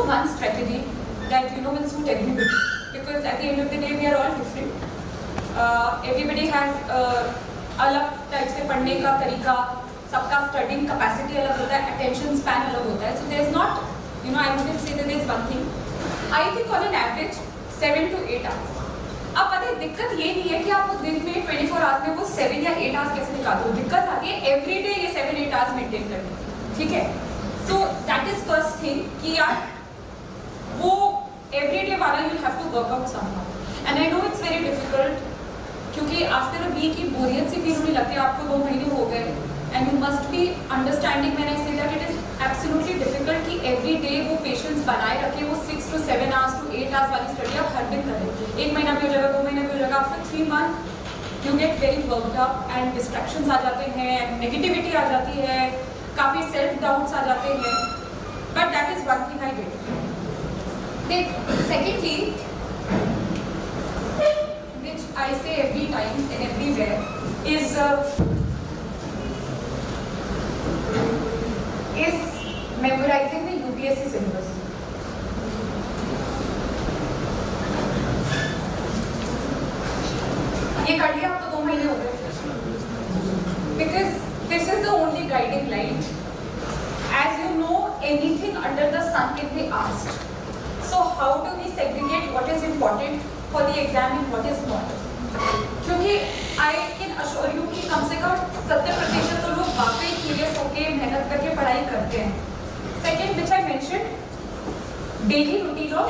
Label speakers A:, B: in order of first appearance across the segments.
A: one strategy that will suit everybody, because at the end of the day we are all different. Everybody has अलग type से पढ़ने का तरीका, सबका studying capacity अलग होता है, अटेंशन स्पैन अलग होता है. So there is not, I wouldn't say that there is one thing. I think on an average 7 to 8 hours. अब पता है दिक्कत ये नहीं है कि आप वो दिन में 24 आवर्स में वो 7 या 8 आवर्स कैसे निकाल दो. दिक्कत आती है एवरीडे ये 7-8 आवर्स मेंटेन करने. ठीक है, so that is first thing कि यार वो एवरीडे वाला you have to work out somehow. And I know it's very difficult, क्योंकि आफ्टर अ वीक की बोरियत सी फील होने लगती है. आपको 2 महीने हो गए and you must be understanding when I say that it is absolutely difficult कि एवरी डे वो पेशेंस बनाए रखे, वो 6 to 7 hours to 8 hours वाली स्टडी आप हर दिन करें. 1 महीना भी हो जाएगा, 2 महीना भी हो जाएगा, after 3 months you get very worked up and distractions आ जाते हैं, नेगेटिविटी आ जाती है, काफ़ी सेल्फ डाउट्स आ जाते हैं. But that is one thing I did. Secondly, which I say every time and everywhere, is memorizing the UPSC syllabus. ये कर लिया, आपको 2 महीने हो गए. Because this is the only guiding light. As you know, anything under the sun can be asked. So how do we segregate what is important for the exam and what is not? क्योंकि I can assure you कि कम से कम 70% तो लोग वाकई serious होकर मेहनत करके पढ़ाई करते हैं. Second, which I mentioned, daily routine of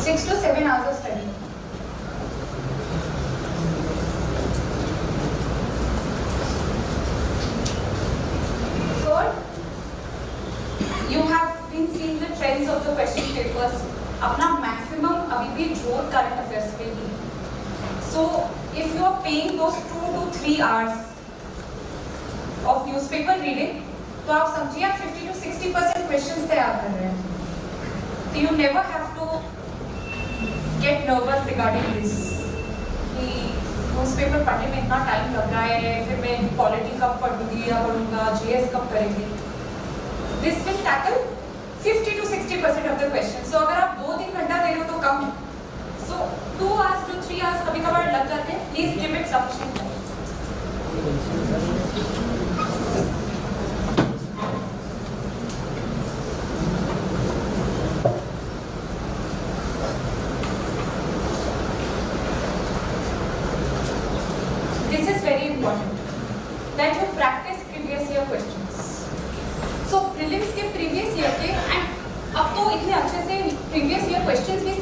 A: 6 to 7 hours of study. Third, you have been seeing the trends of the question papers. अपना maximum अभी भी जोर current affairs पे ही. So if you are paying those 2 to 3 hours of newspaper reading, तो आप समझिए आप 50 to 60% questions तैयार कर रहे हैं. So you never have to get nervous regarding this. कि newspaper पढ़ने में इतना टाइम लग रहा है, फिर मैं पॉलिटी कब पढ़ूंगी या पढ़ूंगा, GS कब करेंगे. This will tackle 50 to 60% of the questions. So अगर आप 2-3 घंटा दे रहे हो तो कम. So 2 hours to 3 hours कभी कभार लग जाते हैं. Please give it sufficient time. This is very important that you practice previous year questions. So prelims के previous year के, and अब तो इतने अच्छे से previous year questions भी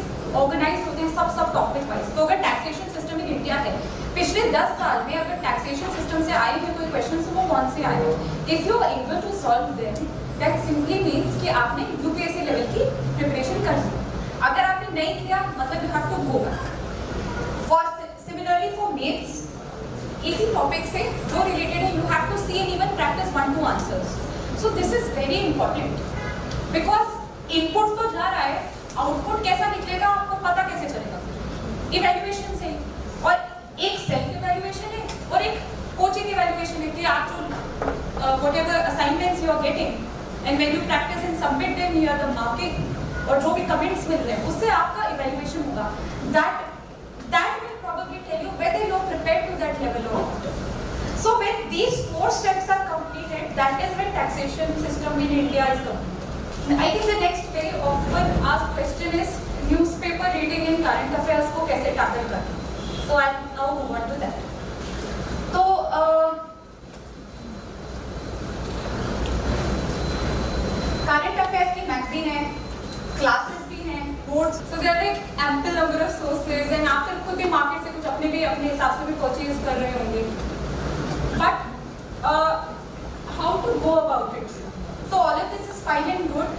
A: organized होते हैं सब topic wise. तो अगर taxation system in India है, पिछले 10 साल में अगर taxation system से आए हैं कोई questions तो वो कौन से आए हैं? If you are able to solve them, that simply means कि आपने UPSC level की preparation कर ली. अगर आपने नहीं किया, मतलब you have to go back. Similarly for mains, इसी टॉपिक से जो रिलेटेड है, you have to see and even practice 1-2 answers. So this is very important because input तो जा रहा है, output कैसा निकलेगा आपको पता कैसे चलेगा? Evaluation से. और एक self evaluation है और एक coaching evaluation है कि आप जो whatever assignments you are getting and when you practice and submit them here the marking और जो भी comments मिल रहे हैं उससे आपका evaluation होगा. That will probably tell you whether you are prepared to that level or not. So when these 4 steps are completed, that is when taxation system in India is complete. I think the next very often asked question is newspaper reading in current affairs को कैसे tackle करें. So I'll now move on to that. तो current affairs की magazine है, classes notes, so there are like ample number of sources and आप फिर खुद भी मार्केट से कुछ अपने हिसाब से भी परचेज कर रहे होंगे. But how to go about it? So all of this is fine and good.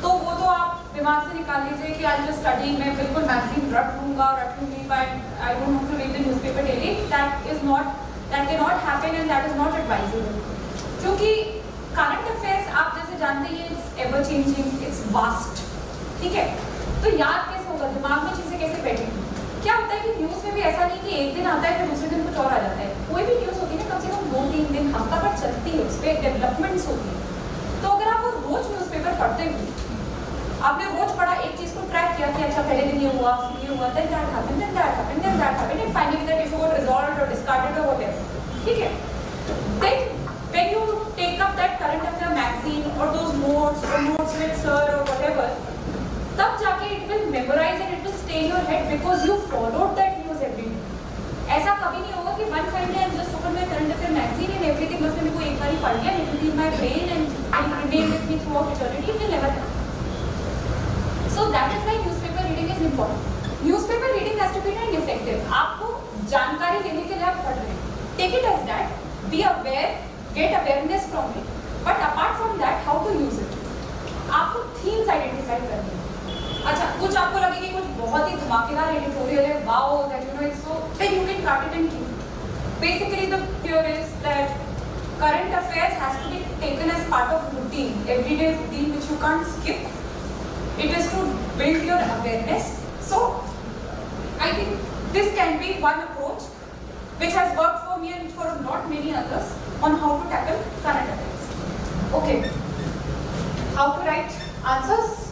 A: तो वो तो आप दिमाग से निकाल लीजिए कि आज जो स्टडी मैं बिल्कुल मैगजीन रट लूँगी, but I don't have to read the newspaper daily. That cannot happen and that is not advisable. क्योंकि current affairs आप जैसे जानते हैं it's ever changing, it's vast. ठीक है, तो याद कैसे होगा, दिमाग में चीजें कैसे बैठेंगी? क्या होता है कि न्यूज में भी ऐसा नहीं कि एक दिन आता है फिर दूसरे दिन कुछ और आ जाता है. कोई भी न्यूज होती है ना, कम से कम 2-3 दिन हफ्ता भर चलती है, उस पर डेवलपमेंट्स होती है. तो अगर आप रोज न्यूज़पेपर पढ़ते हो, आपने रोज पढ़ा, एक चीज को ट्रैक किया कि अच्छा पहले दिन ये हुआ, then that happened, then that happened, then that happened, and finally that issue got resolved or discarded or whatever. ठीक है? Then when you take up that current affair magazine or those notes or notes with sir or whatever, तब जाके it will memorize and it will stay in your head because you followed that news every day. ऐसा कभी नहीं होगा कि one fine day I just opened my current affair magazine and everything बस मैंने को एक बार ही पढ़ लिया, it will be in my brain and it will remain with me throughout eternity. It will never happen. So that is why newspaper reading is important. Newspaper reading has to be effective. आपको जानकारी लेने के लिए आप पढ़ रहे हैं. Take it as that. Be aware, get awareness from it. But apart from that, how to use it? आपको themes identify करनी है. अच्छा, कुछ आपको लगे कि कुछ बहुत ही धमाकेदार editorial है, wow, that you know it's so, then you can cut it and keep. Basically, the theory is that current affairs has to be taken as part of routine, everyday routine which you can't skip. It is to build your awareness. So, I think this can be one approach which has worked for me and for not many others on how to tackle current affairs. Okay. How to write answers?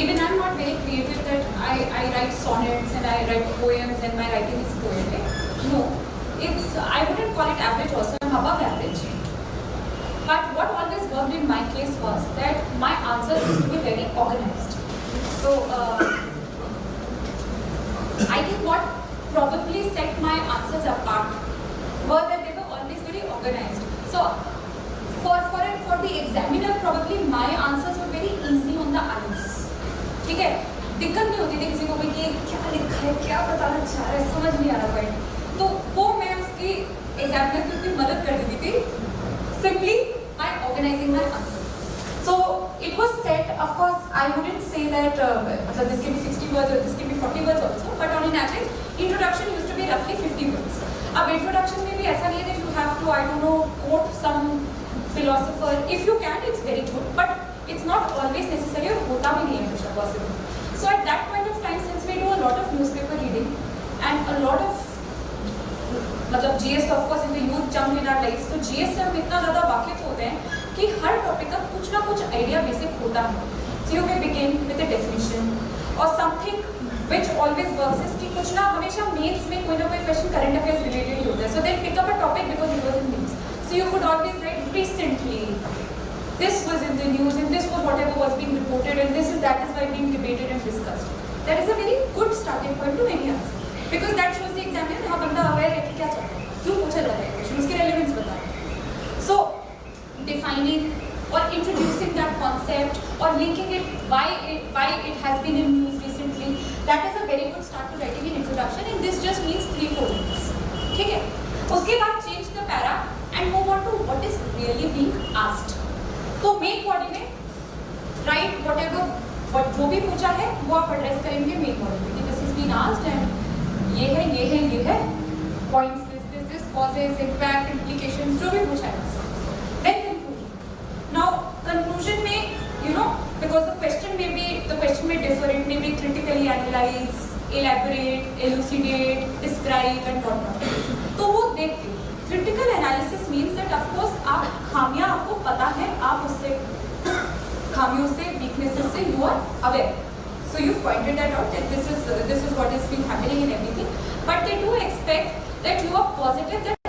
A: Even I'm not very creative that I write sonnets and I write poems and my writing is poetic. No, I wouldn't call it average also, I'm above average. But what always worked in my case was that my answers used to be very organized. So I think what probably set my answers apart were that they were always very organized. So for the examiner, probably my answers were very easy on the eyes. ठीक है, दिक्कत नहीं होती थी किसी को भी कि क्या लिखा है, क्या बताना चाह रहा है, समझ नहीं आ रहा पॉइंट. तो वो मैं उसकी एग्जामिनर की उसकी मदद कर देती थी simply by organizing my answer. So it was set, of course I wouldn't say that this can be 60 words or this can be 40 words also, but on an average introduction used to be roughly 50 words. अब introduction में भी ऐसा नहीं है that you have to, I don't know, quote some philosopher. If you can, it's very good, but it's not always necessary और होता भी नहीं है हमेशा possible. So at that point of time, since we do a lot of newspaper reading and a lot of मतलब GS of course is the youth jump in our lives, तो GS से हम इतना ज़्यादा वाकिफ होते हैं कि हर टॉपिक का कुछ ना कुछ आइडिया बेसिक होता है. So you may begin with a definition or something which always works is कि कुछ ना हमेशा मेंस में कोई ना कोई क्वेश्चन करंट अफेयर्स रिलेटेड ही होता है. So then pick up a topic because it was in means. So you could always write recently. This was in the news and this was whatever was being reported and that is why being debated and discussed. That is a very good starting point to any answer because that shows the examiner हाँ बंदा aware है कि क्या चल रहा है, क्यों पूछा जा रहा है क्वेश्चन, उसकी relevance बता रहा है. So defining or introducing that concept or linking it why it has been in news recently, that is a very good start to writing an introduction and this just means 3-4 minutes. ठीक है, उसके बाद change the para and move on to what is really being asked. तो main body में right whatever जो भी पूछा है वो आप एड्रेस करेंगे मेन बॉडी में कि this is been asked and ये है points this causes impact implications जो भी पूछा है. Then conclusion. नाउ कंक्लूजन में you know because the question में differ, it may be critically analyse, elaborate, elucidate, describe and what not. तो वो देख के critical analysis means that of course आप खामियां आपको पता है, आप उससे खामियों से वीकनेसेस से you are aware. So you pointed that out that this is what is been happening in everything, but they do expect that you are positive that